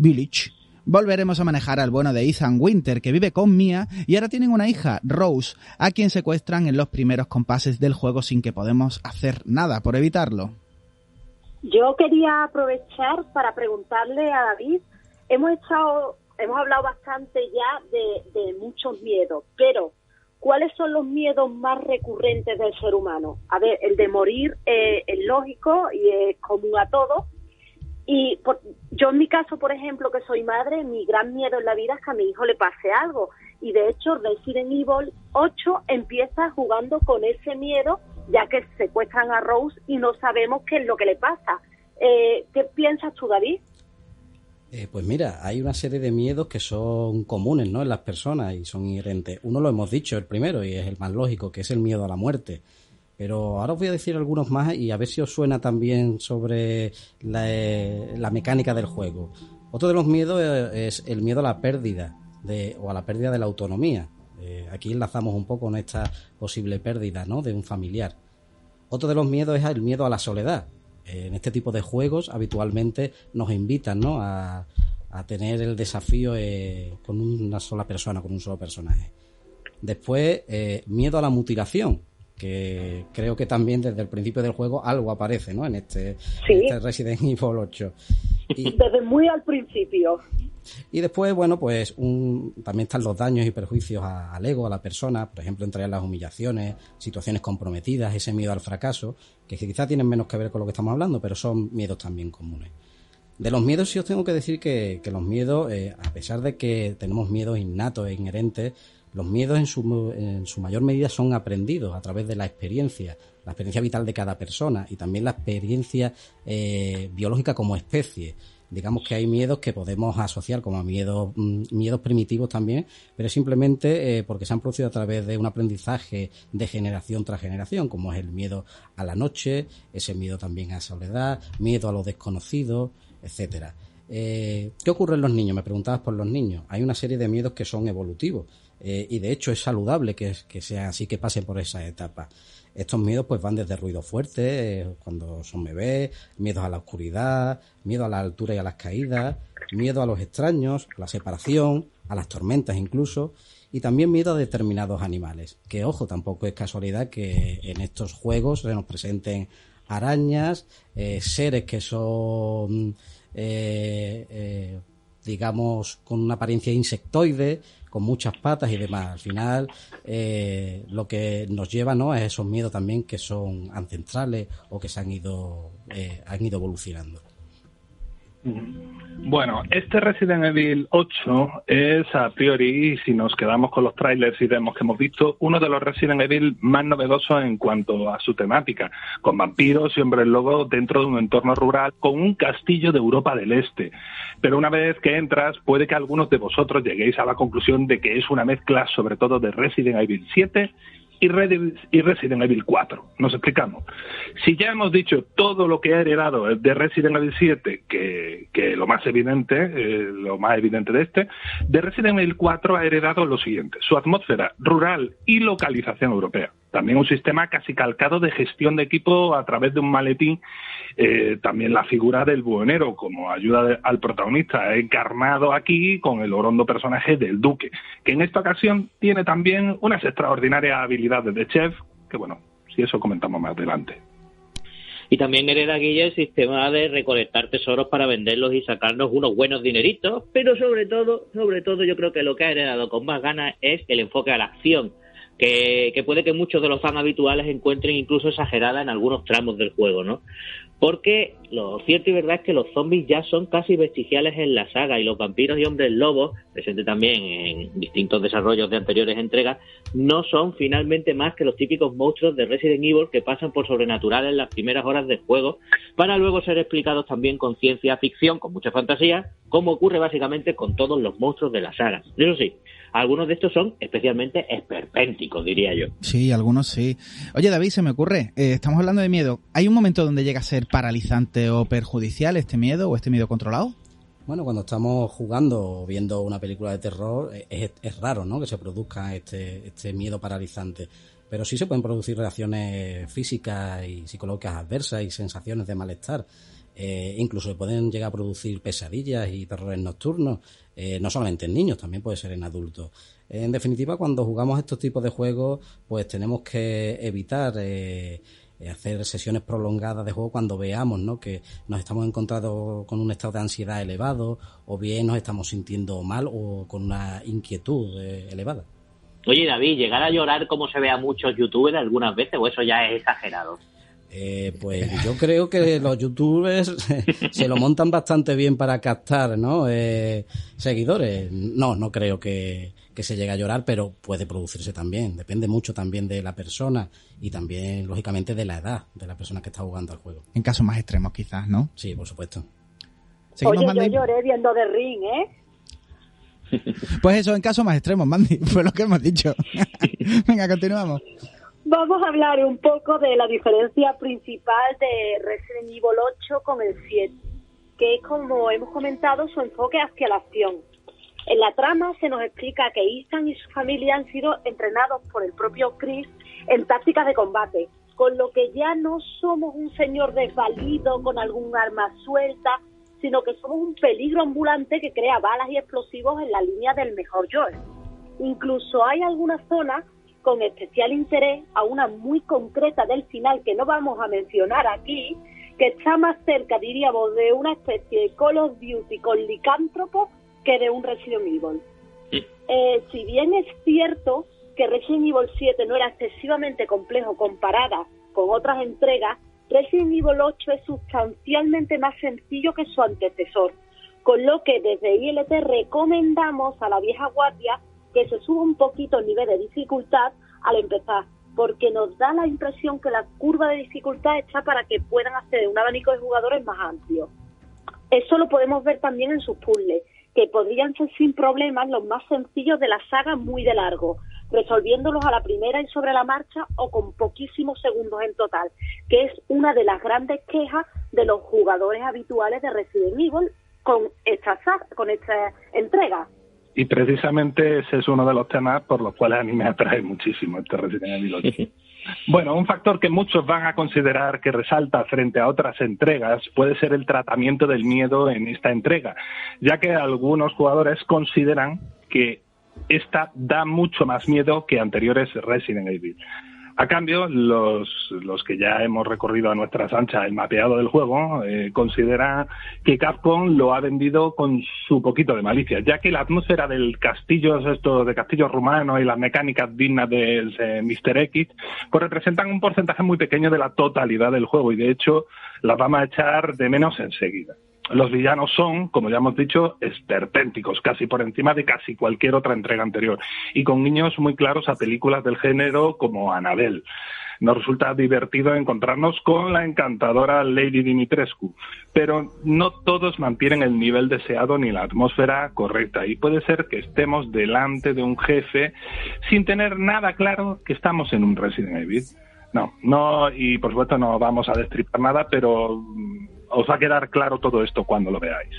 volveremos a manejar al bueno de Ethan Winter, que vive con Mia, y ahora tienen una hija, Rose, a quien secuestran en los primeros compases del juego sin que podemos hacer nada por evitarlo. Yo quería aprovechar para preguntarle a David, hemos hablado bastante ya de muchos miedos, pero ¿cuáles son los miedos más recurrentes del ser humano? A ver, el de morir es lógico y es común a todos. Y yo en mi caso, por ejemplo, que soy madre, mi gran miedo en la vida es que a mi hijo le pase algo. Y de hecho, Resident Evil 8 empieza jugando con ese miedo, ya que secuestran a Rose y no sabemos qué es lo que le pasa. ¿Qué piensas tú, David? Pues mira, hay una serie de miedos que son comunes, ¿no?, en las personas y son inherentes. Uno lo hemos dicho, el primero, y es el más lógico, que es el miedo a la muerte. Pero ahora os voy a decir algunos más y a ver si os suena también sobre la mecánica del juego. Otro de los miedos es el miedo a la pérdida o a la pérdida de la autonomía. Aquí enlazamos un poco con esta posible pérdida, ¿no?, de un familiar. Otro de los miedos es el miedo a la soledad. En este tipo de juegos habitualmente nos invitan, ¿no?, a tener el desafío con una sola persona, con un solo personaje. Después, miedo a la mutilación, que creo que también desde el principio del juego algo aparece, ¿no?, en este Resident Evil 8. Desde muy al principio. Y después, bueno, pues también están los daños y perjuicios al ego, a la persona. Por ejemplo, entrarían las humillaciones, situaciones comprometidas, ese miedo al fracaso, que quizás tienen menos que ver con lo que estamos hablando, pero son miedos también comunes. De los miedos sí os tengo que decir que los miedos, a pesar de que tenemos miedos innatos e inherentes, los miedos en su mayor medida son aprendidos a través de la experiencia vital de cada persona y también la experiencia biológica como especie. Digamos que hay miedos que podemos asociar como a miedos primitivos también, pero simplemente porque se han producido a través de un aprendizaje de generación tras generación, como es el miedo a la noche, ese miedo también a la soledad, miedo a lo desconocido, etcétera. ¿Qué ocurre en los niños? Me preguntabas por los niños. Hay una serie de miedos que son evolutivos y de hecho es saludable que sea así, que pasen por esa etapa. Estos miedos pues van desde ruidos fuertes, cuando son bebés, miedos a la oscuridad, miedo a la altura y a las caídas, miedo a los extraños, a la separación, a las tormentas incluso, y también miedo a determinados animales. Que ojo, tampoco es casualidad que en estos juegos se nos presenten arañas, seres que son digamos con una apariencia insectoide, con muchas patas y demás. Al final lo que nos lleva, ¿no?, a esos miedos también que son ancestrales o que se han ido evolucionando. Bueno, este Resident Evil 8 es a priori, si nos quedamos con los trailers y vemos que hemos visto, uno de los Resident Evil más novedosos en cuanto a su temática, con vampiros y hombres lobo dentro de un entorno rural con un castillo de Europa del Este. Pero una vez que entras, puede que algunos de vosotros lleguéis a la conclusión de que es una mezcla sobre todo de Resident Evil 7 y Resident Evil 4. Nos explicamos. Si ya hemos dicho todo lo que ha heredado de Resident Evil 7, que lo más evidente de este, de Resident Evil 4 ha heredado lo siguiente: su atmósfera rural y localización europea. También un sistema casi calcado de gestión de equipo a través de un maletín. También la figura del buhonero como ayuda al protagonista, encarnado aquí con el orondo personaje del Duque, que en esta ocasión tiene también unas extraordinarias habilidades de chef, que bueno, si eso comentamos más adelante. Y también hereda, Guille, el sistema de recolectar tesoros para venderlos y sacarnos unos buenos dineritos, pero sobre todo yo creo que lo que ha heredado con más ganas es el enfoque a la acción, que puede que muchos de los fans habituales encuentren incluso exagerada en algunos tramos del juego, ¿no? Porque lo cierto y verdad es que los zombies ya son casi vestigiales en la saga, y los vampiros y hombres lobos, presentes también en distintos desarrollos de anteriores entregas, no son finalmente más que los típicos monstruos de Resident Evil que pasan por sobrenatural en las primeras horas del juego, para luego ser explicados también con ciencia ficción, con mucha fantasía, como ocurre básicamente con todos los monstruos de la saga. Eso sí, algunos de estos son especialmente esperpénticos, diría yo. Sí, algunos sí. Oye, David, se me ocurre, estamos hablando de miedo. ¿Hay un momento donde llega a ser paralizante o perjudicial este miedo o este miedo controlado? Bueno, cuando estamos jugando o viendo una película de terror, es raro, ¿no?, que se produzca este miedo paralizante. Pero sí se pueden producir reacciones físicas y psicológicas adversas y sensaciones de malestar. Incluso se pueden llegar a producir pesadillas y terrores nocturnos, no solamente en niños, también puede ser en adultos. En definitiva, cuando jugamos estos tipos de juegos, pues tenemos que evitar hacer sesiones prolongadas de juego cuando veamos, ¿no?, que nos estamos encontrando con un estado de ansiedad elevado, o bien nos estamos sintiendo mal o con una inquietud elevada. Oye, David, ¿llegar a llorar como se ve a muchos youtubers algunas veces, o eso ya es exagerado? Pues yo creo que los youtubers se lo montan bastante bien para captar, ¿no?, seguidores. No creo que se llegue a llorar, pero puede producirse también. Depende mucho también de la persona y también, lógicamente, de la edad de la persona que está jugando al juego. En casos más extremos, quizás, ¿no? Sí, por supuesto. Oye, yo lloré viendo The Ring, Pues eso, en casos más extremos, Mandy, fue lo que hemos dicho. Venga, continuamos. Vamos a hablar un poco de la diferencia principal de Resident Evil 8 con el 7, que es, como hemos comentado, su enfoque hacia la acción. En la trama se nos explica que Ethan y su familia han sido entrenados por el propio Chris en tácticas de combate, con lo que ya no somos un señor desvalido con algún arma suelta, sino que somos un peligro ambulante que crea balas y explosivos en la línea del mejor Joel. Incluso hay algunas zonas con especial interés, a una muy concreta del final que no vamos a mencionar aquí, que está más cerca, diríamos, de una especie de Call of Duty con licántropo que de un Resident Evil. Si bien es cierto que Resident Evil 7 no era excesivamente complejo comparada con otras entregas, Resident Evil 8 es sustancialmente más sencillo que su antecesor, con lo que desde ILT recomendamos a la vieja guardia que se suba un poquito el nivel de dificultad al empezar, porque nos da la impresión que la curva de dificultad está para que puedan acceder a un abanico de jugadores más amplio. Eso lo podemos ver también en sus puzzles, que podrían ser sin problemas los más sencillos de la saga muy de largo, resolviéndolos a la primera y sobre la marcha o con poquísimos segundos en total, que es una de las grandes quejas de los jugadores habituales de Resident Evil con esta entrega. Y precisamente ese es uno de los temas por los cuales a mí me atrae muchísimo este Resident Evil 8. Bueno, un factor que muchos van a considerar que resalta frente a otras entregas puede ser el tratamiento del miedo en esta entrega, ya que algunos jugadores consideran que esta da mucho más miedo que anteriores Resident Evil. A cambio, los que ya hemos recorrido a nuestras anchas el mapeado del juego consideran que Capcom lo ha vendido con su poquito de malicia, ya que la atmósfera del castillo, esto de castillos rumanos y las mecánicas dignas de Mr. X, pues representan un porcentaje muy pequeño de la totalidad del juego y de hecho las vamos a echar de menos enseguida. Los villanos son, como ya hemos dicho, esperpénticos, casi por encima de casi cualquier otra entrega anterior, y con guiños muy claros a películas del género como Annabelle. Nos resulta divertido encontrarnos con la encantadora Lady Dimitrescu, pero no todos mantienen el nivel deseado ni la atmósfera correcta, y puede ser que estemos delante de un jefe sin tener nada claro que estamos en un Resident Evil. No, y por supuesto no vamos a destripar nada, pero os va a quedar claro todo esto cuando lo veáis.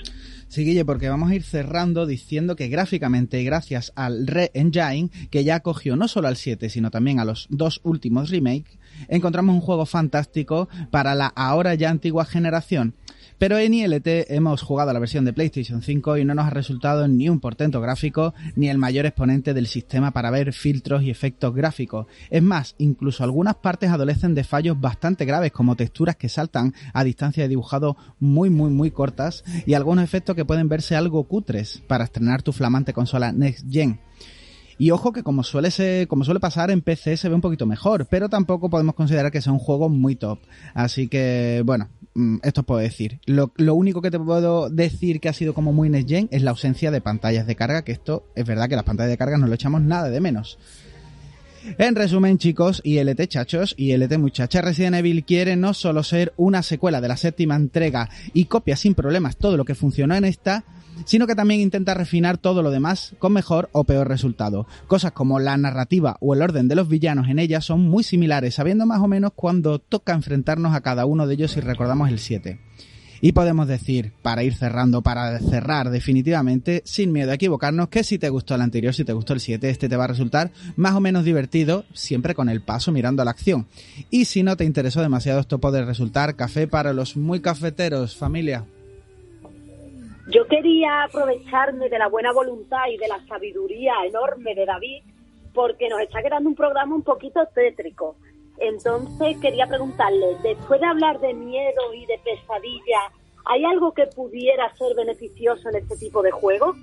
Sí, Guille, porque vamos a ir cerrando diciendo que gráficamente, gracias al Re-Engine, que ya acogió no solo al 7, sino también a los dos últimos remakes, encontramos un juego fantástico para la ahora ya antigua generación. Pero en ILT hemos jugado a la versión de PlayStation 5 y no nos ha resultado ni un portento gráfico ni el mayor exponente del sistema para ver filtros y efectos gráficos. Es más, incluso algunas partes adolecen de fallos bastante graves, como texturas que saltan a distancia de dibujado muy cortas y algunos efectos que pueden verse algo cutres para estrenar tu flamante consola Next Gen. Y ojo que como suele pasar en PC se ve un poquito mejor, pero tampoco podemos considerar que sea un juego muy top. Así que, bueno, esto os puedo decir. Lo único que te puedo decir que ha sido como muy Next Gen es la ausencia de pantallas de carga, que esto es verdad que las pantallas de carga no lo echamos nada de menos. En resumen, chicos, ILT chachos, ILT muchachas, Resident Evil quiere no solo ser una secuela de la séptima entrega y copia sin problemas todo lo que funcionó en esta, sino que también intenta refinar todo lo demás con mejor o peor resultado. Cosas como la narrativa o el orden de los villanos en ella son muy similares, sabiendo más o menos cuándo toca enfrentarnos a cada uno de ellos si recordamos el 7. Y podemos decir, para ir cerrando, para cerrar definitivamente, sin miedo a equivocarnos, que si te gustó el anterior, si te gustó el 7, este te va a resultar más o menos divertido, siempre con el paso mirando a la acción. Y si no te interesó demasiado, esto puede resultar café para los muy cafeteros, familia. Yo quería aprovecharme de la buena voluntad y de la sabiduría enorme de David, porque nos está quedando un programa un poquito tétrico. Entonces quería preguntarle, después de hablar de miedo y de pesadilla, ¿hay algo que pudiera ser beneficioso en este tipo de juegos?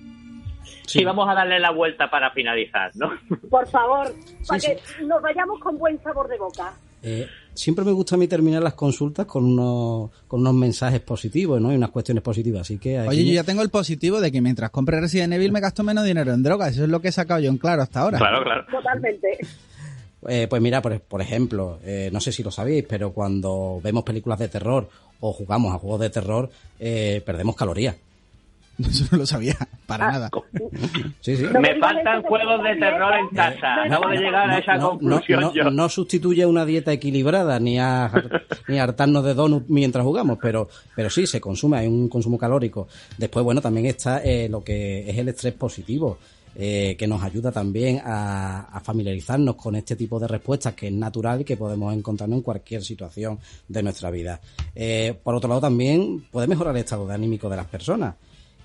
Sí, vamos a darle la vuelta para finalizar, ¿no? Por favor, para que nos vayamos con buen sabor de boca. Siempre me gusta a mí terminar las consultas con unos mensajes positivos, ¿no? Y unas cuestiones positivas, así que... Oye, yo ya tengo el positivo de que mientras compre Resident Evil me gasto menos dinero en drogas, eso es lo que he sacado yo en claro hasta ahora. Claro. Totalmente. Pues mira, por ejemplo, no sé si lo sabéis, pero cuando vemos películas de terror o jugamos a juegos de terror, perdemos calorías. Eso no lo sabía, para nada. Sí. Me faltan juegos de terror en casa. Acabo de llegar a esa conclusión yo. No sustituye una dieta equilibrada ni a hartarnos de donuts mientras jugamos, pero sí, se consume, hay un consumo calórico. Después, bueno, también está lo que es el estrés positivo. que nos ayuda también a familiarizarnos con este tipo de respuestas que es natural y que podemos encontrarnos en cualquier situación de nuestra vida. Por otro lado, también puede mejorar el estado anímico de las personas.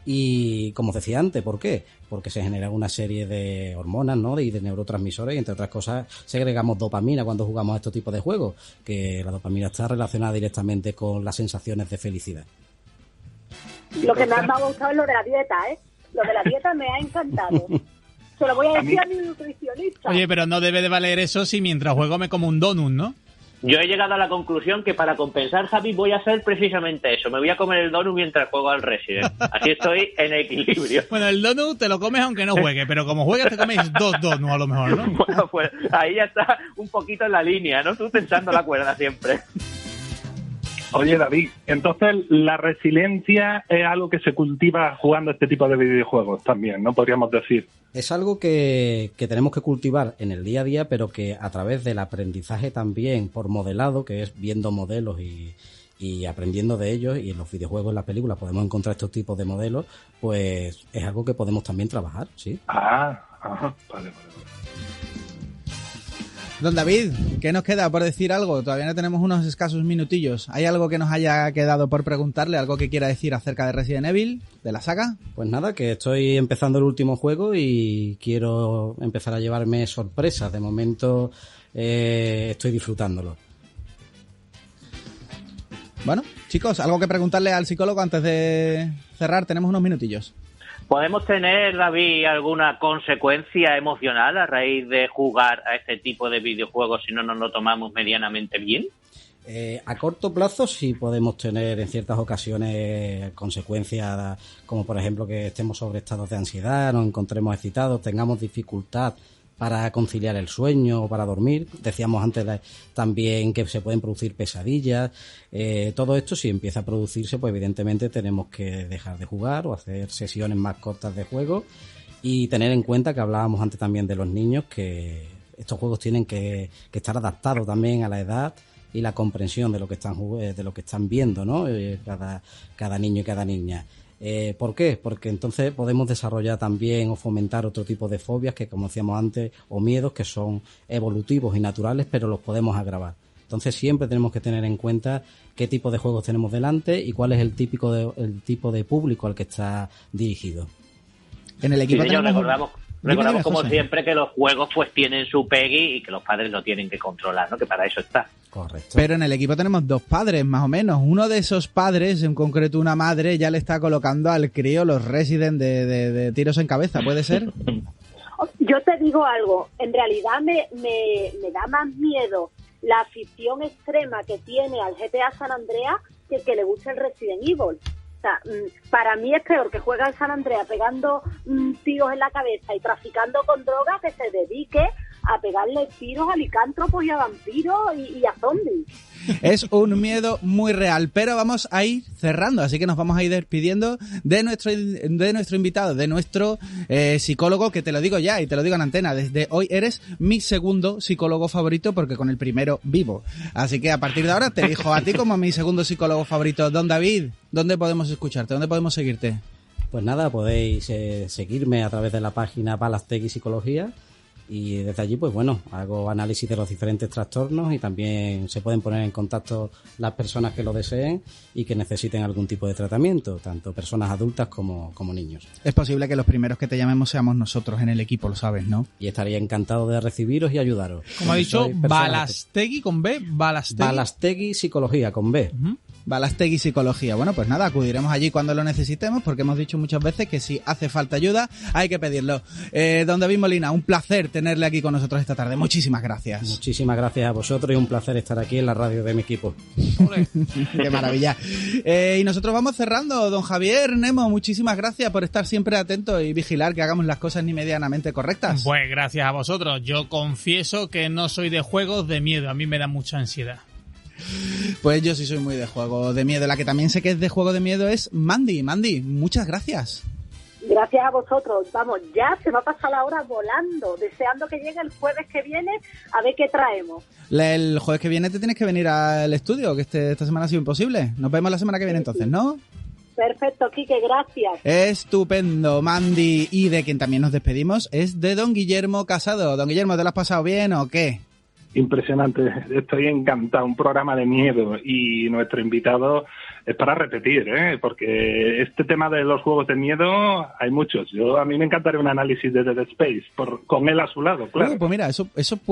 Y como os decía antes, ¿por qué? Porque se genera una serie de hormonas, ¿no? Y de neurotransmisores, y entre otras cosas segregamos dopamina cuando jugamos a estos tipos de juegos, que la dopamina está relacionada directamente con las sensaciones de felicidad. Lo que más me ha gustado es lo de la dieta, ¿eh? Lo de la dieta me ha encantado. Se lo voy a decir a mi nutricionista. Oye, pero no debe de valer eso si mientras juego me como un donut, ¿no? Yo he llegado a la conclusión que para compensar, Javi, voy a hacer precisamente eso. Me voy a comer el donut mientras juego al Resident. Así estoy en equilibrio. Bueno, el donut te lo comes aunque no juegue, pero como juegas te comes 2 donuts a lo mejor, ¿no? Bueno, pues ahí ya está un poquito en la línea, ¿no? Tú tensando la cuerda siempre. Oye, David, entonces la resiliencia es algo que se cultiva jugando este tipo de videojuegos también, ¿no? Podríamos decir. Es algo que tenemos que cultivar en el día a día, pero que a través del aprendizaje también por modelado, que es viendo modelos y aprendiendo de ellos, y en los videojuegos, en las películas podemos encontrar estos tipos de modelos, pues es algo que podemos también trabajar, ¿sí? Vale. Don David, ¿qué nos queda por decir algo? Todavía no tenemos unos escasos minutillos. ¿Hay algo que nos haya quedado por preguntarle? ¿Algo que quiera decir acerca de Resident Evil, de la saga? Pues nada, que estoy empezando el último juego y quiero empezar a llevarme sorpresas. De momento estoy disfrutándolo. Bueno, chicos, ¿algo que preguntarle al psicólogo antes de cerrar? Tenemos unos minutillos. ¿Podemos tener, David, alguna consecuencia emocional a raíz de jugar a este tipo de videojuegos si no nos lo tomamos medianamente bien? A corto plazo sí podemos tener en ciertas ocasiones consecuencias, como por ejemplo que estemos sobre estados de ansiedad, nos encontremos excitados, tengamos dificultad para conciliar el sueño o para dormir. Decíamos antes también que se pueden producir pesadillas. Todo esto, si empieza a producirse, pues evidentemente tenemos que dejar de jugar o hacer sesiones más cortas de juego y tener en cuenta que hablábamos antes también de los niños, que estos juegos tienen que estar adaptados también a la edad y la comprensión de lo que están viendo, ¿no? Cada niño y cada niña. ¿Por qué? Porque entonces podemos desarrollar también o fomentar otro tipo de fobias que, como decíamos antes, o miedos que son evolutivos y naturales, pero los podemos agravar. Entonces siempre tenemos que tener en cuenta qué tipo de juegos tenemos delante y cuál es el tipo de público al que está dirigido. En el equipo sí, señor, tenemos... recordamos como José. siempre que los juegos pues tienen su PEGI y que los padres lo tienen que controlar, ¿no? Que para eso está. Correcto. Pero en el equipo tenemos 2 padres, más o menos. Uno de esos padres, en concreto una madre, ya le está colocando al crío los Resident de tiros en cabeza, ¿puede ser? Yo te digo algo, en realidad me da más miedo la afición extrema que tiene al GTA San Andreas que le gusta el Resident Evil. O sea, para mí es peor que juegue al San Andreas pegando tiros en la cabeza y traficando con drogas que se dedique a pegarle tiros a licántropos y a vampiros y a zombies. Es un miedo muy real, pero vamos a ir cerrando, así que nos vamos a ir despidiendo de nuestro invitado, de nuestro psicólogo, que te lo digo ya y te lo digo en antena, desde hoy eres mi segundo psicólogo favorito porque con el primero vivo. Así que a partir de ahora te elijo a ti como mi segundo psicólogo favorito. Don David, ¿dónde podemos escucharte? ¿Dónde podemos seguirte? Pues nada, podéis seguirme a través de la página Balastegui Psicología. Y desde allí, pues bueno, hago análisis de los diferentes trastornos y también se pueden poner en contacto las personas que lo deseen y que necesiten algún tipo de tratamiento, tanto personas adultas como niños. Es posible que los primeros que te llamemos seamos nosotros en el equipo, lo sabes, ¿no? Y estaría encantado de recibiros y ayudaros. Como ha dicho, Soy persona Balastegui con B, Balastegui Psicología con B. Balastegui Psicología. Bueno, pues nada, acudiremos allí cuando lo necesitemos, porque hemos dicho muchas veces que si hace falta ayuda, hay que pedirlo. Don David Molina, un placer tenerle aquí con nosotros esta tarde. Muchísimas gracias. Muchísimas gracias a vosotros y un placer estar aquí en la radio de mi equipo. Qué maravilla. Y nosotros vamos cerrando. Don Javier Nemo, muchísimas gracias por estar siempre atento y vigilar que hagamos las cosas ni medianamente correctas. Pues gracias a vosotros. Yo confieso que no soy de juegos de miedo. A mí me da mucha ansiedad. Pues yo sí soy muy de juego de miedo. La que también sé que es de juego de miedo es Mandy. Mandy, muchas gracias. Gracias a vosotros. Vamos, ya se va a pasar la hora volando, deseando que llegue el jueves que viene a ver qué traemos. El jueves que viene te tienes que venir al estudio, que esta semana ha sido imposible. Nos vemos la semana que viene entonces, ¿no? Perfecto, Quique, gracias. Estupendo, Mandy. Y de quien también nos despedimos es de don Guillermo Casado. Don Guillermo, ¿te lo has pasado bien o qué? Impresionante, estoy encantado, un programa de miedo y nuestro invitado es para repetir, porque este tema de los juegos de miedo hay muchos. A mí me encantaría un análisis de Dead Space con él a su lado, claro. Pues mira, eso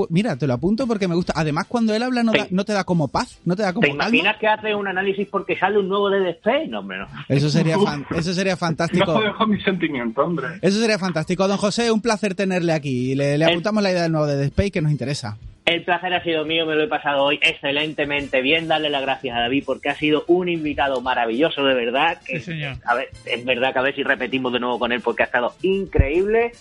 mira, te lo apunto porque me gusta. Además, cuando él habla no te da como paz, no te da como ¿Te calma. imaginas que hace un análisis porque sale un nuevo Dead Space? No, hombre, no. Eso sería fantástico. No dejo mi sentimiento, hombre. Eso sería fantástico. Don José, un placer tenerle aquí. Le apuntamos la idea del nuevo Dead Space que nos interesa. El placer ha sido mío, me lo he pasado hoy excelentemente bien. Darle las gracias a David porque ha sido un invitado maravilloso, de verdad. Sí, señor. A ver, es verdad que a ver si repetimos de nuevo con él porque ha estado increíble.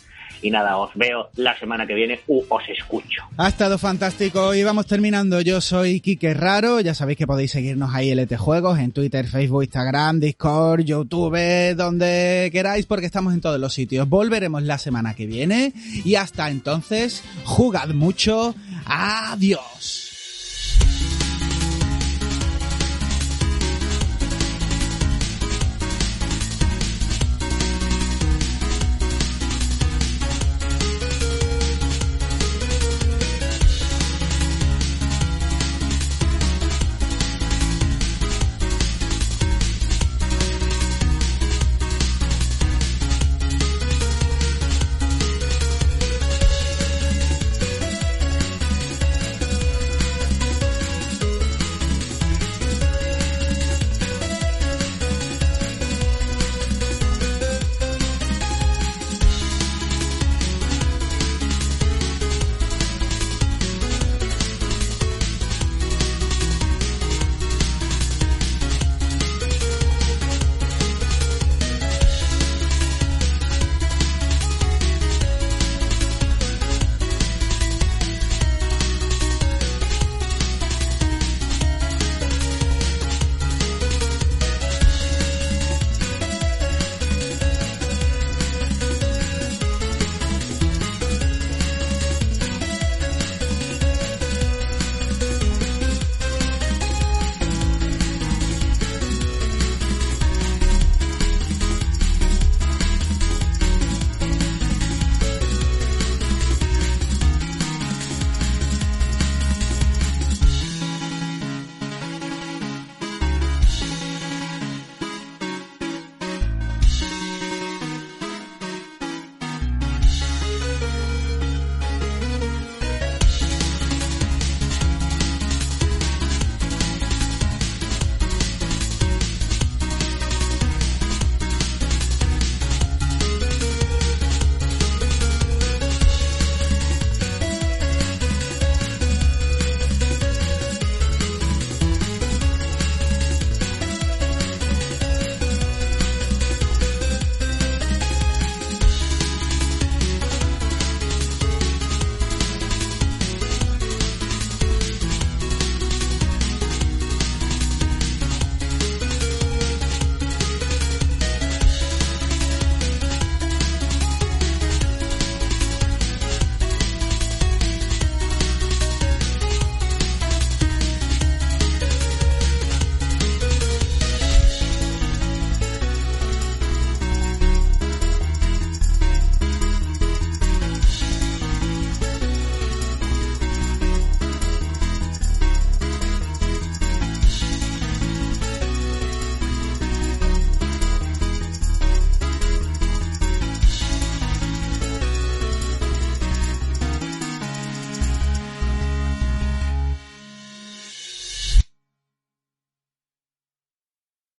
Y nada, os veo la semana que viene, os escucho. Ha estado fantástico y vamos terminando. Yo soy Quique Raro, ya sabéis que podéis seguirnos ahí LT Juegos en Twitter, Facebook, Instagram, Discord, YouTube, donde queráis porque estamos en todos los sitios. Volveremos la semana que viene y hasta entonces, jugad mucho. Adiós.